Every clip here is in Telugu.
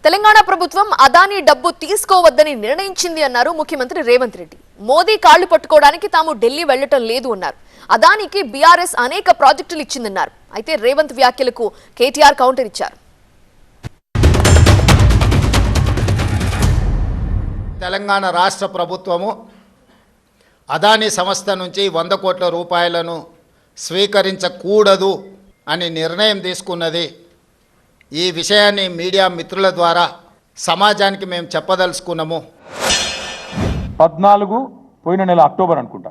తెలంగాణ ప్రభుత్వం అదానీ డబ్బు తీసుకోవద్దని నిర్ణయించింది అన్నారు ముఖ్యమంత్రి రేవంత్ రెడ్డి. మోదీ కాళ్లు పట్టుకోవడానికి తాము ఢిల్లీ వెళ్లటం లేదు అన్నారు. అదానికి బీఆర్ఎస్ అనేక ప్రాజెక్టులు ఇచ్చిందన్నారు. అయితే రేవంత్ వ్యాఖ్యలకు కేటీఆర్ కౌంటర్ ఇచ్చారు. తెలంగాణ రాష్ట్ర ప్రభుత్వము అదానీ సంస్థ నుంచి 100 కోట్ల రూపాయలను స్వీకరించకూడదు అని నిర్ణయం తీసుకున్నది. ఈ విషయాన్ని మీడియా మిత్రుల ద్వారా సమాజానికి మేము చెప్పదలుచుకున్నాము. 14 పోయిన నెల అక్టోబర్ అనుకుంటా,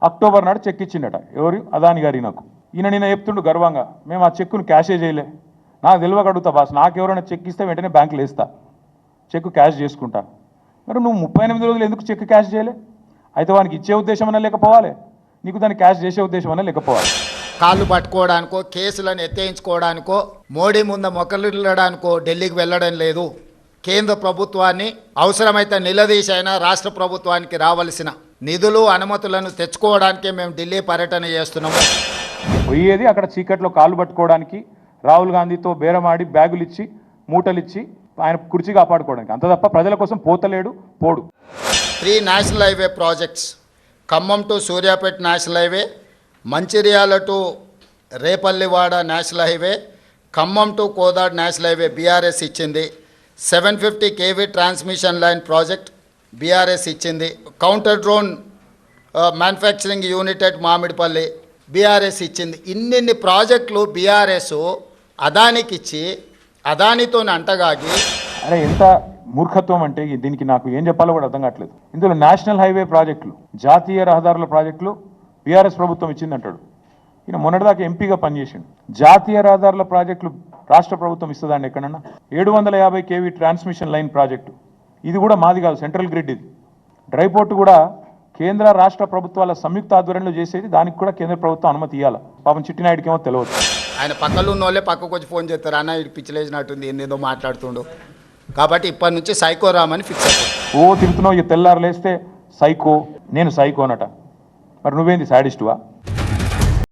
అక్టోబర్ నాడు చెక్ ఇచ్చిండట. ఎవరు? అదాని గారి. నాకు నిన్న చెప్తుండు గర్వంగా, మేము ఆ చెక్కును క్యాషే చేయలే. నాకు తెలియక అడుగుతా బాస్, నాకు ఎవరైనా చెక్ ఇస్తే వెంటనే బ్యాంకులో వేస్తా, చెక్ క్యాష్ చేసుకుంటా. మరి నువ్వు 38 రోజులు ఎందుకు చెక్ క్యాష్ చేయలే? అయితే వానికి ఇచ్చే ఉద్దేశం అన్నా లేకపోవాలి, నీకు దాన్ని క్యాష్ చేసే ఉద్దేశం అన్నా లేకపోవాలి. కాళ్ళు పట్టుకోవడానికో కేసులను ఎత్తేయించుకోవడానికో మోడీ ముందు మొక్కలిల్లడానికో ఢిల్లీకి వెళ్ళడం లేదు. కేంద్ర ప్రభుత్వాన్ని అవసరమైతే నిలదీసైనా రాష్ట్ర ప్రభుత్వానికి రావాల్సిన నిధులు అనుమతులను తెచ్చుకోవడానికే మేము ఢిల్లీ పర్యటన చేస్తున్నాము. పోయేది అక్కడ చీకట్లో కాళ్ళు పట్టుకోవడానికి, రాహుల్ గాంధీతో బేరమాడి బ్యాగులు ఇచ్చి మూటలు ఇచ్చి ఆయన కుర్చీ కాపాడుకోవడానికి, అంత తప్ప ప్రజల కోసం పోతలేడు, పోడు. 3 national highway projects, Khammam to Suryapet national highway, Mancherial to Repallivada national highway, Khammam to Kodad national highway BRS ఇచ్చింది. 750 kV transmission line project BRS ఇచ్చింది. Counter drone manufacturing unit at Mamidipalli BRS ఇచ్చింది. ఇన్ని ప్రాజెక్టులు బీఆర్ఎస్ అదానికి ఇచ్చి అదానితో అంటగాగి. అరే ఎంత మూర్ఖత్వం అంటే దీనికి నాకు ఏం చెప్పాలో కూడా అర్థం కావట్లేదు. ఇందులో నేషనల్ హైవే ప్రాజెక్టులు, జాతీయ రహదారుల ప్రాజెక్టులు బీఆర్ఎస్ ప్రభుత్వం ఇచ్చిందంటాడు. ఈయన మొన్నటిదాకా ఎంపీగా పనిచేసిండు. జాతీయ రహదారుల ప్రాజెక్టులు రాష్ట్ర ప్రభుత్వం ఇస్తుందండి ఎక్కడన్నా? 750 kV ట్రాన్స్మిషన్ లైన్ ప్రాజెక్టు, ఇది కూడా మాది కాదు, సెంట్రల్ గ్రిడ్. ఇది డ్రై పోర్ట్ కూడా కేంద్ర రాష్ట్ర ప్రభుత్వాల సంయుక్త ఆధ్వర్యంలో చేసేది, దానికి కూడా కేంద్ర ప్రభుత్వం అనుమతి ఇవ్వాలి. పాపం చిట్టినాయుడికి ఏమో తెలియదు. ఆయన పక్కలో ఉన్న వాళ్ళే పక్కకు వచ్చి ఫోన్ చేస్తారు, అన్న ఇది పిచ్చిలేసినట్టుంది, ఏందేదో మాట్లాడుతుండు. కాబట్టి ఇప్పటి నుంచి సైకో రామని ఫిక్స్ అయిపోయి తిరుగుతున్నావు. తెల్లారు లేస్తే సైకో, నేను సైకో అనట. మరి నువ్వేంది సాడిస్టువా?